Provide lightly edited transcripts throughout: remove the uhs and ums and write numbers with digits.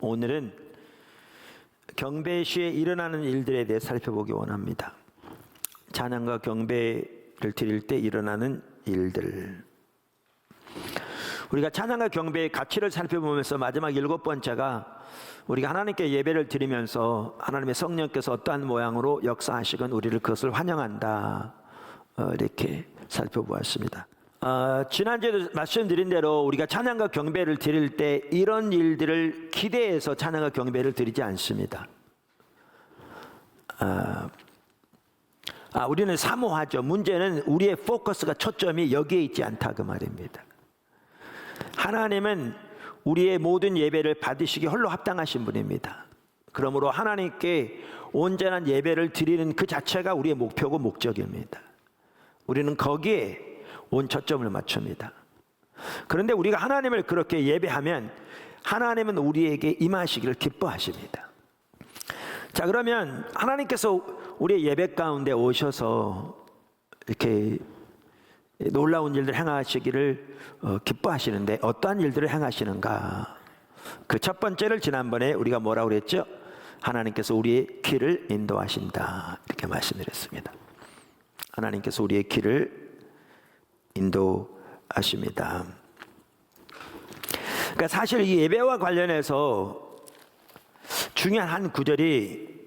오늘은 경배 시에 일어나는 일들에 대해 살펴보기 원합니다. 찬양과 경배를 드릴 때 일어나는 일들. 우리가 찬양과 경배의 가치를 살펴보면서 마지막 7번째가 우리가 하나님께 예배를 드리면서 하나님의 성령께서 어떠한 모양으로 역사하시건 우리를 그것을 환영한다, 이렇게 살펴보았습니다. 지난주에도 말씀드린 대로 우리가 찬양과 경배를 드릴 때 이런 일들을 기대해서 찬양과 경배를 드리지 않습니다. 우리는 사모하죠. 문제는 우리의 포커스가, 초점이 여기에 있지 않다, 그 말입니다. 하나님은 우리의 모든 예배를 받으시기 홀로 합당하신 분입니다. 그러므로 하나님께 온전한 예배를 드리는 그 자체가 우리의 목표고 목적입니다. 우리는 거기에 온 초점을 맞춥니다. 그런데 우리가 하나님을 그렇게 예배하면 하나님은 우리에게 임하시기를 기뻐하십니다. 자, 그러면 하나님께서 우리의 예배 가운데 오셔서 이렇게 놀라운 일들을 행하시기를 기뻐하시는데 어떠한 일들을 행하시는가? 그 첫 번째를 지난번에 우리가 뭐라고 그랬죠? 하나님께서 우리의 길을 인도하신다, 이렇게 말씀드렸습니다. 하나님께서 우리의 길을 인도하십니다. 그러니까 사실 이 예배와 관련해서 중요한 한 구절이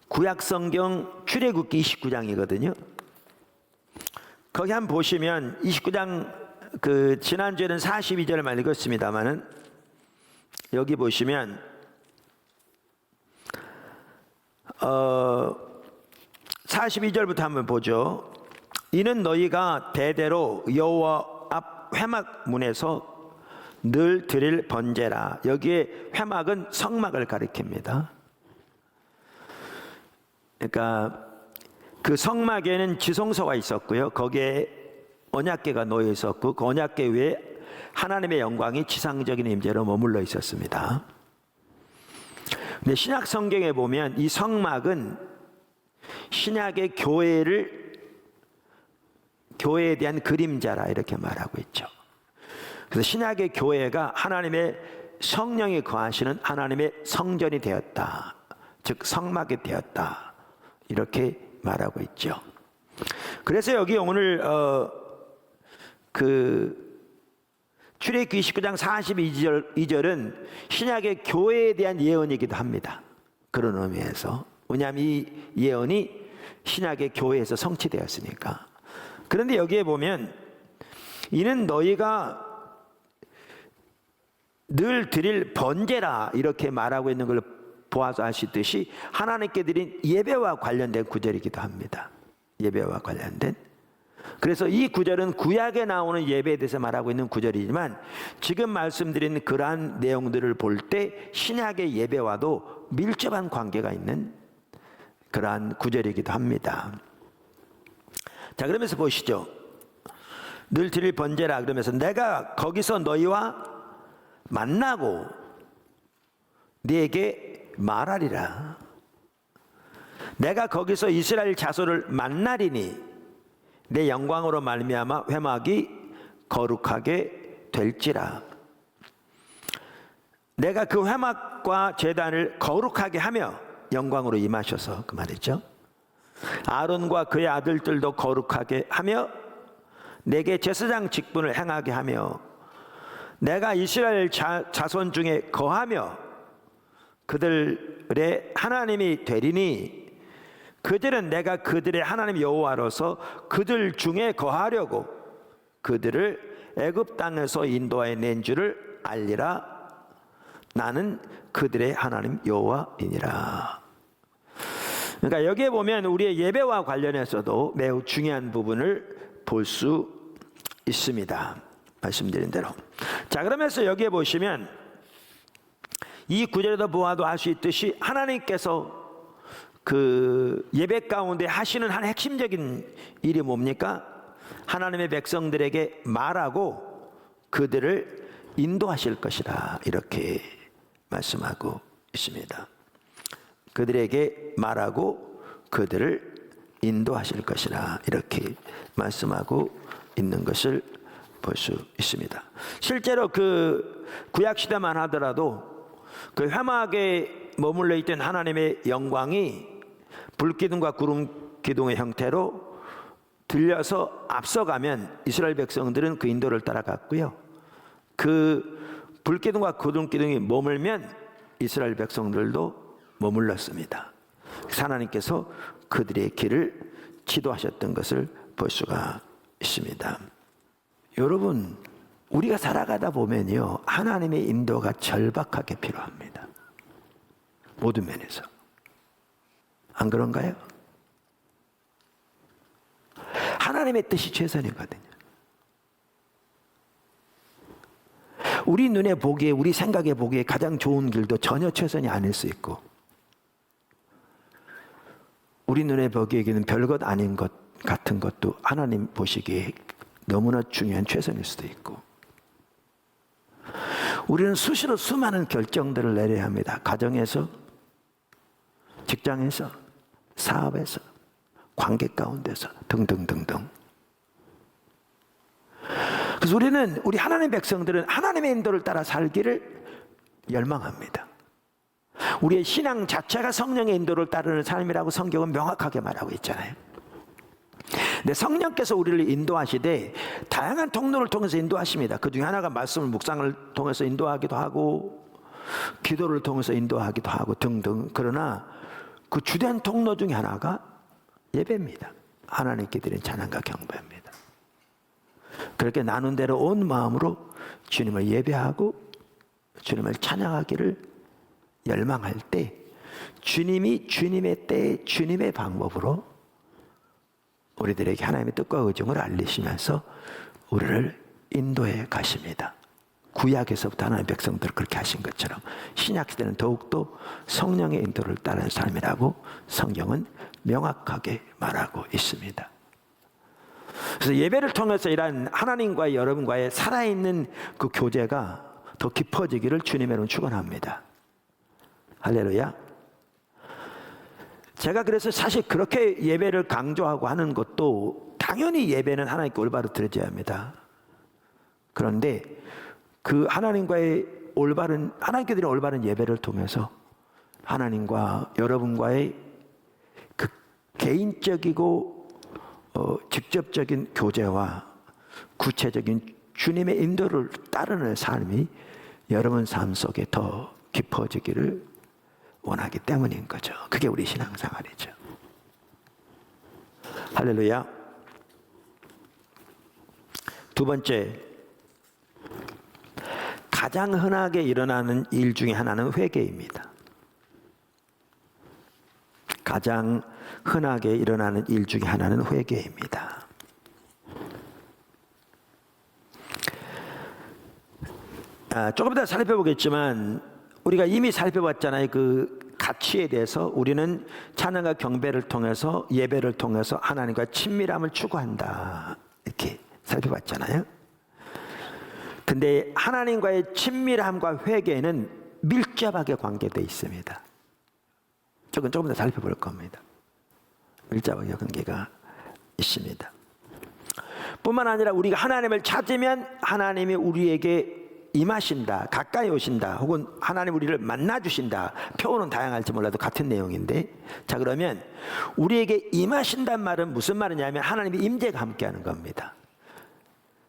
구약성경 출애굽기 29장이거든요. 거기 한번 보시면 29장, 지난주에는 42절만 읽었습니다만은 여기 보시면 42절부터 한번 보죠. 이는 너희가 대대로 여호와 앞 회막 문에서 늘 드릴 번제라. 여기에 회막은 성막을 가리킵니다. 그러니까 그 성막에는 지성소가 있었고요, 거기에 언약궤가 놓여 있었고 그 언약궤 위에 하나님의 영광이 지상적인 임재로 머물러 있었습니다. 근데 신약 성경에 보면 이 성막은 신약의 교회에 대한 그림자라, 이렇게 말하고 있죠. 그래서 신약의 교회가 하나님의 성령이 거하시는 하나님의 성전이 되었다, 즉 성막이 되었다, 이렇게 말하고 있죠. 그래서 여기 오늘 출애굽기 29장 42절은 신약의 교회에 대한 예언이기도 합니다. 그런 의미에서. 왜냐하면 이 예언이 신약의 교회에서 성취되었으니까. 그런데 여기에 보면 이는 너희가 늘 드릴 번제라, 이렇게 말하고 있는 걸 보아서 아시듯이 하나님께 드린 예배와 관련된 구절이기도 합니다. 예배와 관련된. 그래서 이 구절은 구약에 나오는 예배에 대해서 말하고 있는 구절이지만 지금 말씀드린 그러한 내용들을 볼 때 신약의 예배와도 밀접한 관계가 있는 그러한 구절이기도 합니다. 자, 그러면서 보시죠. 늘 드릴 번제라 그러면서 내가 거기서 너희와 만나고 네게 말하리라. 내가 거기서 이스라엘 자손을 만나리니 내 영광으로 말미암아 회막이 거룩하게 될지라. 내가 그 회막과 제단을 거룩하게 하며 영광으로 임하셔서, 그 말이죠. 아론과 그의 아들들도 거룩하게 하며 내게 제사장 직분을 행하게 하며 내가 이스라엘 자손 중에 거하며 그들의 하나님이 되리니 그들은 내가 그들의 하나님 여호와로서 그들 중에 거하려고 그들을 애굽 땅에서 인도하여 낸 줄을 알리라. 나는 그들의 하나님 여호와이니라. 그러니까 여기에 보면 우리의 예배와 관련해서도 매우 중요한 부분을 볼 수 있습니다. 말씀드린 대로. 자, 그러면서 여기에 보시면 이 구절에도 보아도 알 수 있듯이 하나님께서 그 예배 가운데 하시는 한 핵심적인 일이 뭡니까? 하나님의 백성들에게 말하고 그들을 인도하실 것이라, 이렇게 말씀하고 있습니다. 그들에게 말하고 그들을 인도하실 것이라, 이렇게 말씀하고 있는 것을 볼 수 있습니다. 실제로 그 구약 시대만 하더라도 그 회막에 머물러 있던 하나님의 영광이 불기둥과 구름 기둥의 형태로 들려서 앞서가면 이스라엘 백성들은 그 인도를 따라갔고요. 그 불기둥과 구름 기둥이 머물면 이스라엘 백성들도 머물렀습니다. 하나님께서 그들의 길을 지도하셨던 것을 볼 수가 있습니다. 여러분, 우리가 살아가다 보면요, 하나님의 인도가 절박하게 필요합니다. 모든 면에서. 안 그런가요? 하나님의 뜻이 최선이거든요. 우리 눈에 보기에, 우리 생각에 보기에 가장 좋은 길도 전혀 최선이 아닐 수 있고, 우리 눈에 보기에는 별것 아닌 것 같은 것도 하나님 보시기에 너무나 중요한 최선일 수도 있고, 우리는 수시로 수많은 결정들을 내려야 합니다. 가정에서, 직장에서, 사업에서, 관계 가운데서 등등등등. 그래서 우리 하나님의 백성들은 하나님의 인도를 따라 살기를 열망합니다. 우리의 신앙 자체가 성령의 인도를 따르는 삶이라고 성경은 명확하게 말하고 있잖아요. 근데 성령께서 우리를 인도하시되 다양한 통로를 통해서 인도하십니다. 그 중에 하나가 말씀을 묵상을 통해서 인도하기도 하고, 기도를 통해서 인도하기도 하고 등등. 그러나 그 주된 통로 중에 하나가 예배입니다. 하나님께 드린 찬양과 경배입니다. 그렇게 나눈 대로 온 마음으로 주님을 예배하고 주님을 찬양하기를 열망할 때, 주님이 주님의 때에 주님의 방법으로 우리들에게 하나님의 뜻과 의중을 알리시면서 우리를 인도해 가십니다. 구약에서부터 하나님의 백성들을 그렇게 하신 것처럼 신약시대는 더욱더 성령의 인도를 따르는 삶이라고 성경은 명확하게 말하고 있습니다. 그래서 예배를 통해서 이러한 하나님과의 여러분과의 살아있는 그 교제가 더 깊어지기를 주님의 이름으로 축원합니다. 할렐루야. 제가 그래서 사실 그렇게 예배를 강조하고 하는 것도, 당연히 예배는 하나님께 올바로 드려져야 합니다. 그런데 그 하나님께 드린 올바른 예배를 통해서 하나님과 여러분과의 그 개인적이고 직접적인 교제와 구체적인 주님의 인도를 따르는 삶이 여러분 삶 속에 더 깊어지기를 원하기 때문인 거죠. 그게 우리 신앙생활이죠. 할렐루야. 두 번째, 가장 흔하게 일어나는 일 중에 하나는 회개입니다. 가장 흔하게 일어나는 일 중에 하나는 회개입니다. 조금 더 살펴보겠지만, 우리가 이미 살펴봤잖아요. 그 가치에 대해서 우리는 찬양과 경배를 통해서, 예배를 통해서 하나님과 친밀함을 추구한다, 이렇게 살펴봤잖아요. 근데 하나님과의 친밀함과 회개는 밀접하게 관계되어 있습니다. 조금 더 살펴볼 겁니다. 밀접하게 관계가 있습니다. 뿐만 아니라 우리가 하나님을 찾으면 하나님이 우리에게 임하신다, 가까이 오신다, 혹은 하나님 우리를 만나주신다. 표현은 다양할지 몰라도 같은 내용인데, 자, 그러면 우리에게 임하신다는 말은 무슨 말이냐면 하나님의 임재가 함께하는 겁니다.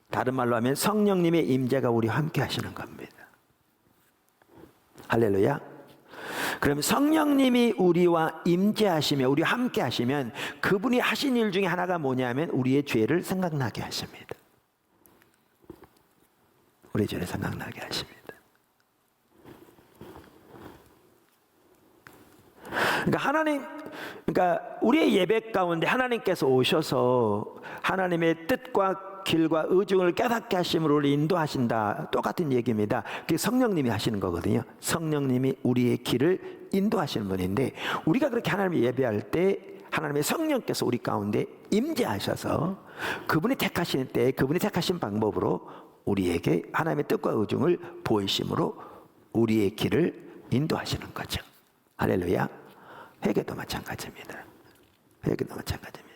다른 말로 하면 성령님의 임재가 우리와 함께 하시는 겁니다. 할렐루야. 그럼 성령님이 우리와 임재하시며 우리와 함께 하시면 그분이 하신 일 중에 하나가 뭐냐면 우리의 죄를 생각나게 하십니다. 우리의 죄를 생각나게 하십니다. 그러니까 우리의 예배 가운데 하나님께서 오셔서 하나님의 뜻과 길과 의중을 깨닫게 하심으로 우리 인도하신다. 똑같은 얘기입니다. 그게 성령님이 하시는 거거든요. 성령님이 우리의 길을 인도하시는 분인데, 우리가 그렇게 하나님을 예배할 때 하나님의 성령께서 우리 가운데 임재하셔서 그분이 택하시는 때에 그분이 택하신 방법으로 우리에게 하나님의 뜻과 의중을 보이심으로 우리의 길을 인도하시는 거죠. 할렐루야. 회개도 마찬가지입니다. 회개도 마찬가지입니다.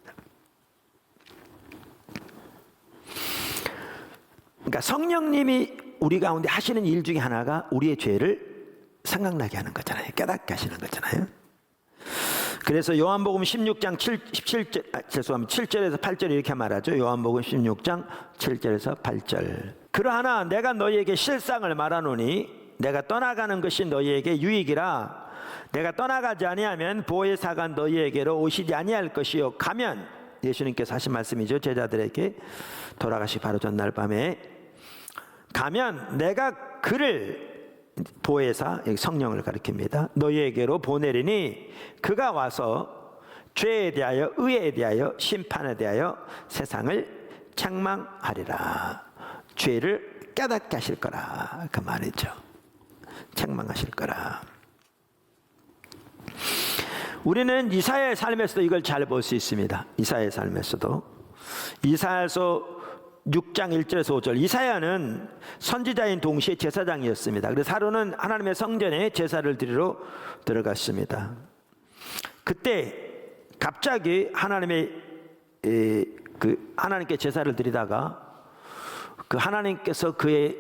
그러니까 성령님이 우리 가운데 하시는 일 중에 하나가 우리의 죄를 생각나게 하는 거잖아요. 깨닫게 하시는 거잖아요. 그래서 요한복음 16장 7절에서 8절 이렇게 말하죠. 요한복음 16장 7절에서 8절. 그러하나 내가 너희에게 실상을 말하노니 내가 떠나가는 것이 너희에게 유익이라. 내가 떠나가지 아니하면 보혜사가 너희에게로 오시지 아니할 것이요. 가면, 예수님께서 하신 말씀이죠. 제자들에게 돌아가시 바로 전날 밤에 가면 내가 그를, 보혜사, 여기 성령을 가리킵니다, 너희에게로 보내리니 그가 와서 죄에 대하여 의에 대하여 심판에 대하여 세상을 책망하리라. 죄를 깨닫게 하실 거라, 그 말이죠. 책망하실 거라. 우리는 이사야의 삶에서도 이걸 잘 볼 수 있습니다. 이사야의 삶에서도. 이사야서 6장 1절에서 5절. 이사야는 선지자인 동시에 제사장이었습니다. 그래서 하루는 하나님의 성전에 제사를 드리러 들어갔습니다. 그때 갑자기 하나님께 제사를 드리다가 그 하나님께서 그의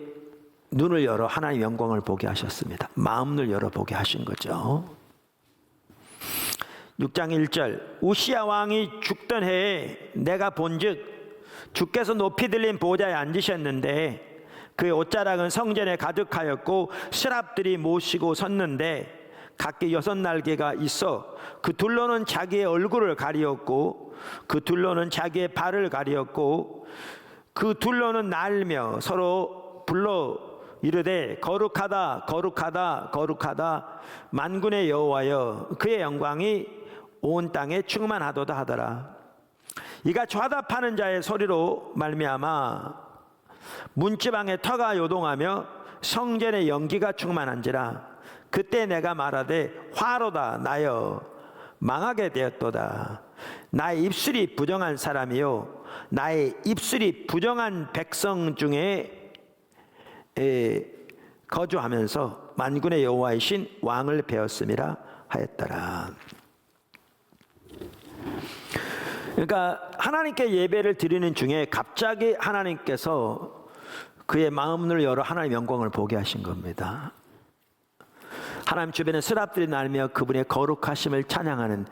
눈을 열어 하나님의 영광을 보게 하셨습니다. 마음을 열어 보게 하신 거죠. 6장 1절. 우시야 왕이 죽던 해에 내가 본즉 주께서 높이 들린 보좌에 앉으셨는데 그의 옷자락은 성전에 가득하였고 스랍들이 모시고 섰는데 각기 6날개가 있어 그 둘로는 자기의 얼굴을 가리었고 그 둘로는 자기의 발을 가리었고 그 둘로는 날며 서로 불러 이르되 거룩하다 거룩하다 거룩하다 만군의 여호와여 그의 영광이 온 땅에 충만하도다 하더라. 이같이 화답하는 자의 소리로 말미암아 문지방의 터가 요동하며 성전의 연기가 충만한지라. 그때 내가 말하되 화로다 나여 망하게 되었도다. 나의 입술이 부정한 사람이요 나의 입술이 부정한 백성 중에 거주하면서 만군의 여호와이신 왕을 배웠음이라 하였더라. 그러니까 하나님께 예배를 드리는 중에 갑자기 하나님께서 그의 마음을 열어 하나님의 영광을 보게 하신 겁니다. 하나님 주변에 스랍들이 날며 그분의 거룩하심을 찬양하는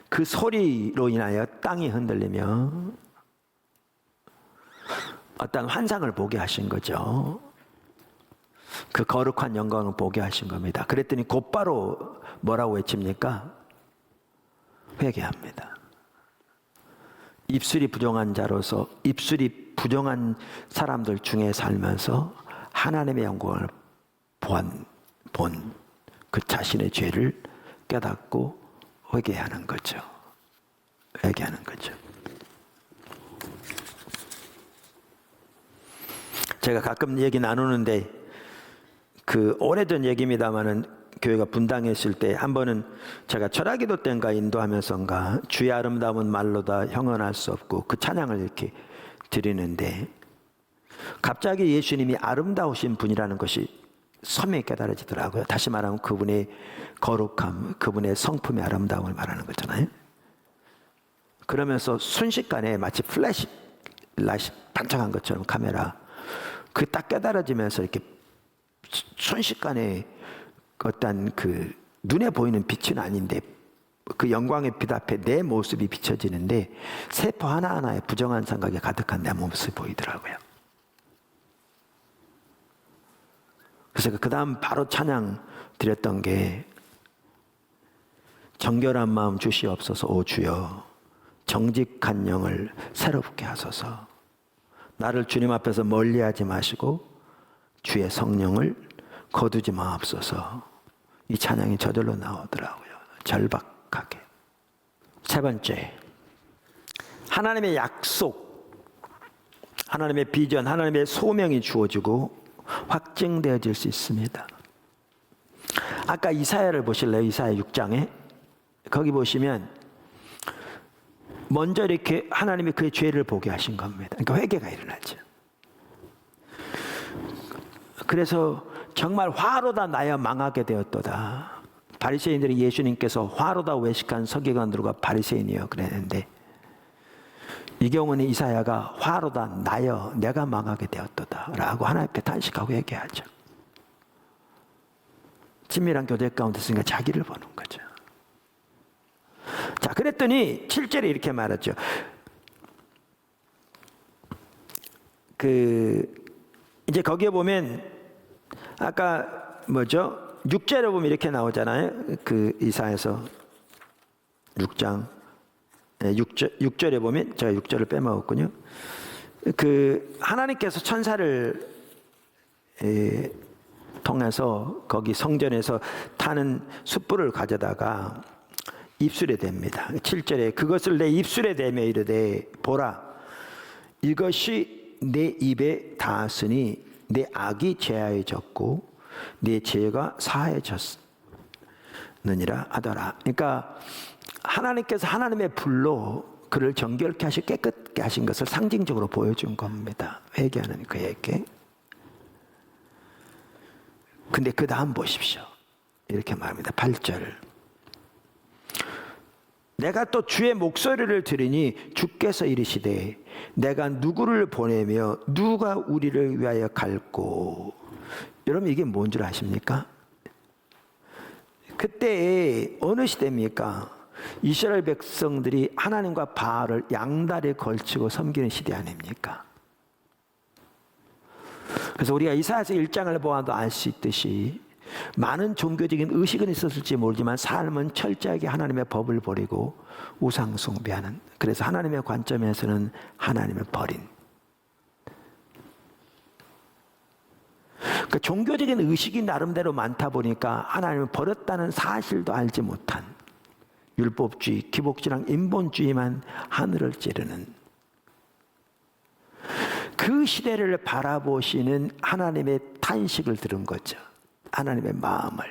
그 소리로 인하여 땅이 흔들리며 어떤 환상을 보게 하신 거죠. 그 거룩한 영광을 보게 하신 겁니다. 그랬더니 곧바로 뭐라고 외칩니까? 회개합니다. 입술이 부정한 자로서 입술이 부정한 사람들 중에 살면서 하나님의 영광을 본 그 자신의 죄를 깨닫고 회개하는 거죠. 회개하는 거죠. 제가 가끔 얘기 나누는데 그 오래전 얘기입니다마는 교회가 분당했을 때 한 번은 제가 철학기도 때인가 인도하면서인가 주의 아름다움은 말로다 형언할 수 없고 그 찬양을 이렇게 드리는데 갑자기 예수님이 아름다우신 분이라는 것이 선명히 깨달아지더라고요. 다시 말하면 그분의 거룩함, 그분의 성품의 아름다움을 말하는 거잖아요. 그러면서 순식간에 마치 플래시 라이트 반짝한 것처럼 카메라 그 딱 깨달아지면서 이렇게 순식간에 어떤 그 눈에 보이는 빛은 아닌데 그 영광의 빛 앞에 내 모습이 비춰지는데 세포 하나하나에 부정한 생각이 가득한 내 모습이 보이더라고요. 그래서 그 다음 바로 찬양 드렸던 게 정결한 마음 주시옵소서 오 주여 정직한 영을 새롭게 하소서. 나를 주님 앞에서 멀리하지 마시고 주의 성령을 거두지 마옵소서. 이 찬양이 저절로 나오더라고요. 절박하게. 세 번째, 하나님의 약속, 하나님의 비전, 하나님의 소명이 주어지고 확증되어질 수 있습니다. 아까 이사야를 보실래요? 이사야 6장에 거기 보시면 먼저 이렇게 하나님이 그의 죄를 보게 하신 겁니다. 그러니까 회개가 일어나죠. 그래서 정말 화로다 나여 망하게 되었도다. 바리새인들이 예수님께서 화로다 외식한 서기관들과 바리새인이여 그랬는데 이 경우는 이사야가 화로다 나여 내가 망하게 되었도다 라고 하나님 앞에 탄식하고 얘기하죠. 친밀한 교제 가운데 있으니까 자기를 보는 거죠. 자, 그랬더니 7절에 이렇게 말하죠. 이제 거기에 보면 아까 뭐죠? 6절에 보면 이렇게 나오잖아요. 이사야서 6장 6절에 보면 제가 6절을 빼먹었군요. 하나님께서 천사를 통해서 거기 성전에서 타는 숯불을 가져다가 입술에 댑니다. 7절에 그것을 내 입술에 대며 이르되 보라 이것이 내 입에 닿았으니 내 악이 제하여졌고 내 죄가 사해졌느니라 하더라. 그러니까 하나님께서 하나님의 불로 그를 정결케 하시 깨끗게 하신 것을 상징적으로 보여준 겁니다. 회개하는 그에게. 근데 그 다음 보십시오. 이렇게 말합니다. 8절. 내가 또 주의 목소리를 들으니 주께서 이르시되 내가 누구를 보내며 누가 우리를 위하여 갈고. 여러분 이게 뭔 줄 아십니까? 그때 어느 시대입니까? 이스라엘 백성들이 하나님과 바알을 양다리에 걸치고 섬기는 시대 아닙니까? 그래서 우리가 이사야서 1장을 보아도 알 수 있듯이 많은 종교적인 의식은 있었을지 모르지만 삶은 철저하게 하나님의 법을 버리고 우상 숭배하는, 그래서 하나님의 관점에서는 하나님을 버린, 그 종교적인 의식이 나름대로 많다 보니까 하나님을 버렸다는 사실도 알지 못한 율법주의, 기복주의랑 인본주의만 하늘을 찌르는 그 시대를 바라보시는 하나님의 탄식을 들은 거죠. 하나님의 마음을.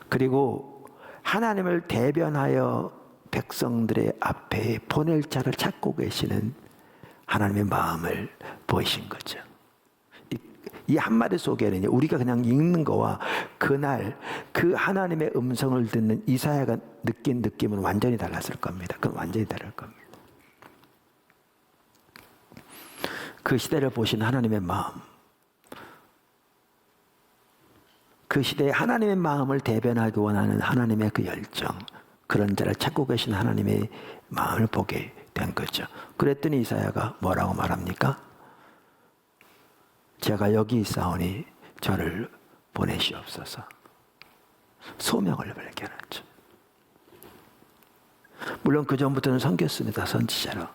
그리고 하나님을 대변하여 백성들의 앞에 보낼 자를 찾고 계시는 하나님의 마음을 보이신 거죠. 이 한마디 속에는 우리가 그냥 읽는 거와 그날 그 하나님의 음성을 듣는 이사야가 느낀 느낌은 완전히 달랐을 겁니다. 그건 완전히 다를 겁니다. 그 시대를 보신 하나님의 마음, 그 시대에 하나님의 마음을 대변하기 원하는 하나님의 그 열정, 그런 자를 찾고 계신 하나님의 마음을 보게 된 거죠. 그랬더니 이사야가 뭐라고 말합니까? 제가 여기 있사오니 저를 보내시옵소서. 소명을 발견하죠. 물론 그 전부터는 섬겼습니다. 선지자로.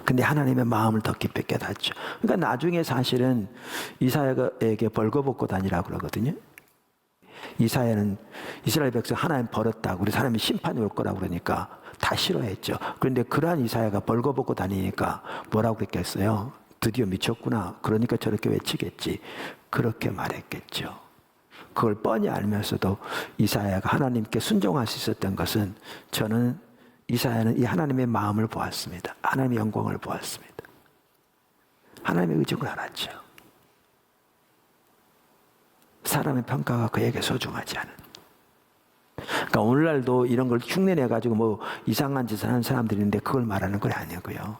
근데 하나님의 마음을 더 깊이 깨닫죠. 그러니까 나중에 사실은 이사야에게 벌거벗고 다니라고 그러거든요. 이사야는 이스라엘 백성 하나님 버렸다고, 우리 사람이 심판이 올 거라고 그러니까 다 싫어했죠. 그런데 그러한 이사야가 벌거벗고 다니니까 뭐라고 그랬겠어요? 드디어 미쳤구나. 그러니까 저렇게 외치겠지. 그렇게 말했겠죠. 그걸 뻔히 알면서도 이사야가 하나님께 순종할 수 있었던 것은, 저는 이사야는 이 하나님의 마음을 보았습니다. 하나님의 영광을 보았습니다. 하나님의 의중을 알았죠. 사람의 평가가 그에게 소중하지 않은. 그러니까 오늘날도 이런 걸 흉내내가지고 뭐 이상한 짓을 하는 사람들이 있는데 그걸 말하는 건 아니고요.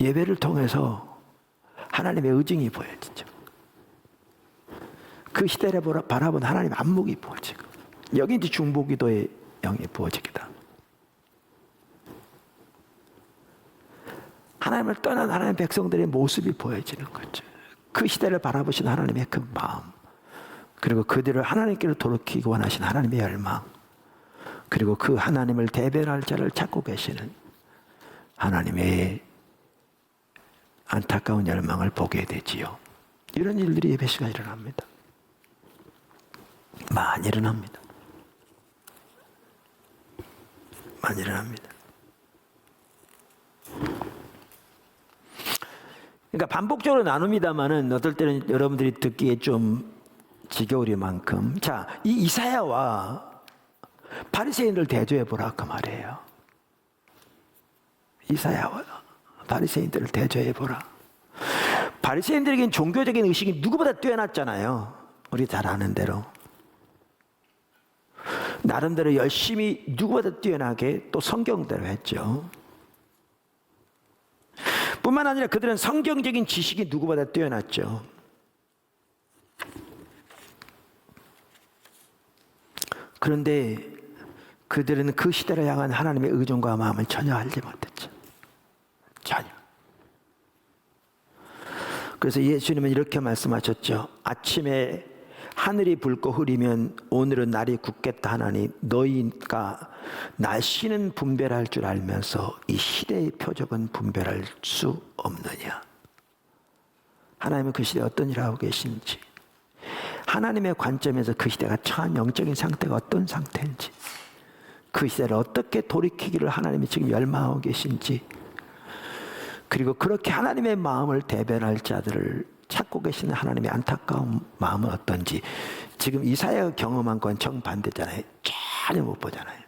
예배를 통해서 하나님의 의중이 보여지죠. 그 시대를 바라본 하나님의 안목이 보여지고, 여기 이제 중보기도의 영이 부어지기다. 하나님을 떠난 하나님의 백성들의 모습이 보여지는 거죠. 그 시대를 바라보신 하나님의 그 마음, 그리고 그들을 하나님께로 돌이키기 원하신 하나님의 열망, 그리고 그 하나님을 대변할 자를 찾고 계시는 하나님의 안타까운 열망을 보게 되지요. 이런 일들이 예배 시간에 일어납니다. 많이 일어납니다. 많이 일어납니다. 그러니까 반복적으로 나눕니다만은 어떨 때는 여러분들이 듣기에 좀 지겨울 만큼, 자, 이 이사야와 바리새인들 대조해 보라 그 말이에요. 이사야와 바리새인들을 대조해 보라. 바리새인들에겐 종교적인 의식이 누구보다 뛰어났잖아요. 우리 잘 아는 대로. 나름대로 열심히 누구보다 뛰어나게 또 성경대로 했죠. 뿐만 아니라 그들은 성경적인 지식이 누구보다 뛰어났죠. 그런데 그들은 그 시대를 향한 하나님의 의존과 마음을 전혀 알지 못했죠. 전혀. 그래서 예수님은 이렇게 말씀하셨죠. 아침에 하늘이 붉고 흐리면 오늘은 날이 굳겠다 하나니 너희가 날씨는 분별할 줄 알면서 이 시대의 표적은 분별할 수 없느냐. 하나님은 그 시대에 어떤 일을 하고 계신지, 하나님의 관점에서 그 시대가 처한 영적인 상태가 어떤 상태인지, 그 시대를 어떻게 돌이키기를 하나님이 지금 열망하고 계신지, 그리고 그렇게 하나님의 마음을 대변할 자들을 찾고 계시는 하나님의 안타까운 마음은 어떤지, 지금 이사야가 경험한 건 정반대잖아요. 전혀 못 보잖아요.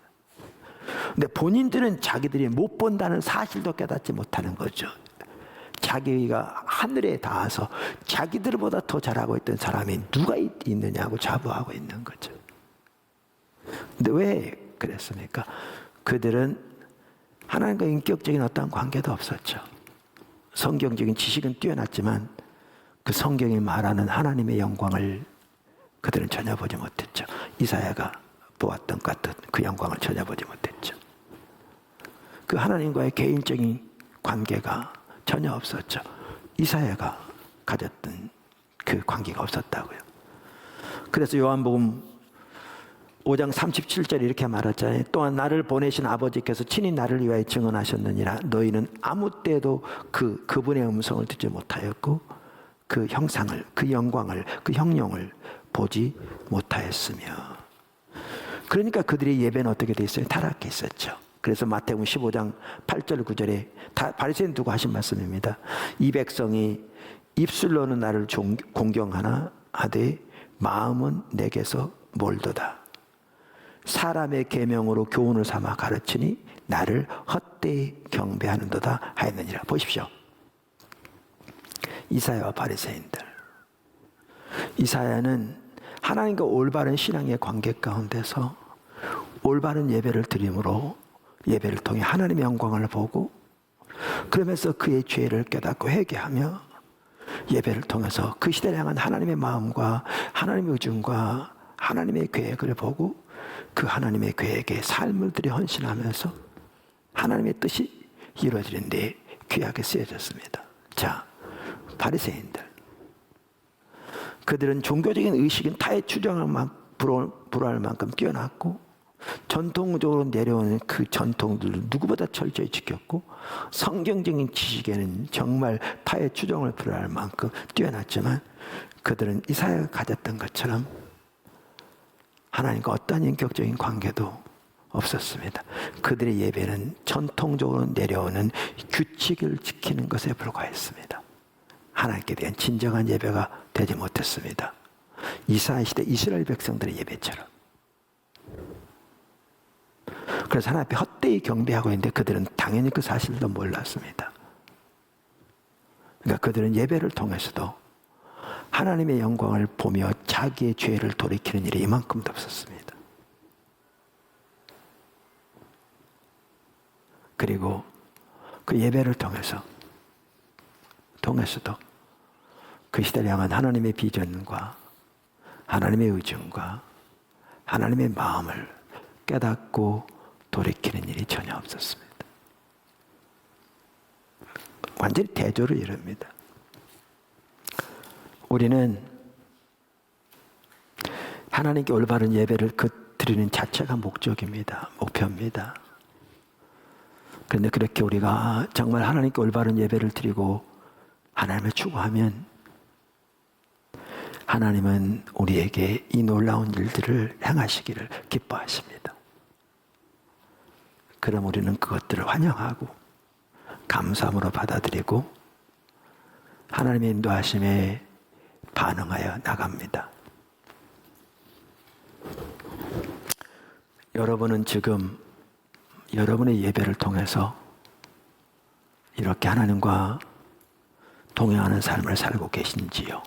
근데 본인들은 자기들이 못 본다는 사실도 깨닫지 못하는 거죠. 자기가 하늘에 닿아서 자기들보다 더 잘하고 있던 사람이 누가 있느냐고 자부하고 있는 거죠. 근데 왜 그랬습니까? 그들은 하나님과 인격적인 어떤 관계도 없었죠. 성경적인 지식은 뛰어났지만 그 성경이 말하는 하나님의 영광을 그들은 전혀 보지 못했죠. 이사야가 보았던 것 같은 그 영광을 전혀 보지 못했죠. 그 하나님과의 개인적인 관계가 전혀 없었죠. 이사야가 가졌던 그 관계가 없었다고요. 그래서 요한복음 5장 37절 이렇게 말하잖아요. 또한 나를 보내신 아버지께서 친히 나를 위하여 증언하셨느니라. 너희는 아무 때도 그분의 음성을 듣지 못하였고 그 형상을, 그 영광을, 그 형용을 보지 못하였으며. 그러니까 그들의 예배는 어떻게 돼 있어요? 타락해 있었죠. 그래서 마태복음 15장 8절 9절에 바리새인 두고 하신 말씀입니다. 이 백성이 입술로는 나를 공경하나 하되 마음은 내게서 멀도다. 사람의 계명으로 교훈을 삼아 가르치니 나를 헛되이 경배하는도다 하였느니라. 보십시오. 이사야와 바리새인들. 이사야는 하나님과 올바른 신앙의 관계 가운데서 올바른 예배를 드림으로 예배를 통해 하나님의 영광을 보고 그러면서 그의 죄를 깨닫고 회개하며 예배를 통해서 그 시대를 향한 하나님의 마음과 하나님의 의중과 하나님의 계획을 보고 그 하나님의 계획에 삶을 들여 헌신하면서 하나님의 뜻이 이루어지는 데 귀하게 쓰여졌습니다. 자, 바리새인들. 그들은 종교적인 의식은 타의 추정을 불허할 만큼 뛰어났고 전통적으로 내려오는 그 전통들을 누구보다 철저히 지켰고 성경적인 지식에는 정말 타의 추정을 불허할 만큼 뛰어났지만 그들은 이사야가 가졌던 것처럼 하나님과 어떤 인격적인 관계도 없었습니다. 그들의 예배는 전통적으로 내려오는 규칙을 지키는 것에 불과했습니다. 하나님께 대한 진정한 예배가 되지 못했습니다. 이사야 시대 이스라엘 백성들의 예배처럼. 그래서 하나님 앞에 헛되이 경배하고 있는데 그들은 당연히 그 사실도 몰랐습니다. 그러니까 그들은 예배를 통해서도 하나님의 영광을 보며 자기의 죄를 돌이키는 일이 이만큼도 없었습니다. 그리고 그 예배를 통해서도 그 시대를 향한 하나님의 비전과 하나님의 의중과 하나님의 마음을 깨닫고 돌이키는 일이 전혀 없었습니다. 완전히 대조를 이룹니다. 우리는 하나님께 올바른 예배를 드리는 자체가 목적입니다. 목표입니다. 그런데 그렇게 우리가 정말 하나님께 올바른 예배를 드리고 하나님을 추구하면 하나님은 우리에게 이 놀라운 일들을 행하시기를 기뻐하십니다. 그럼 우리는 그것들을 환영하고 감사함으로 받아들이고 하나님의 인도하심에 반응하여 나갑니다. 여러분은 지금 여러분의 예배를 통해서 이렇게 하나님과 동행하는 삶을 살고 계신지요?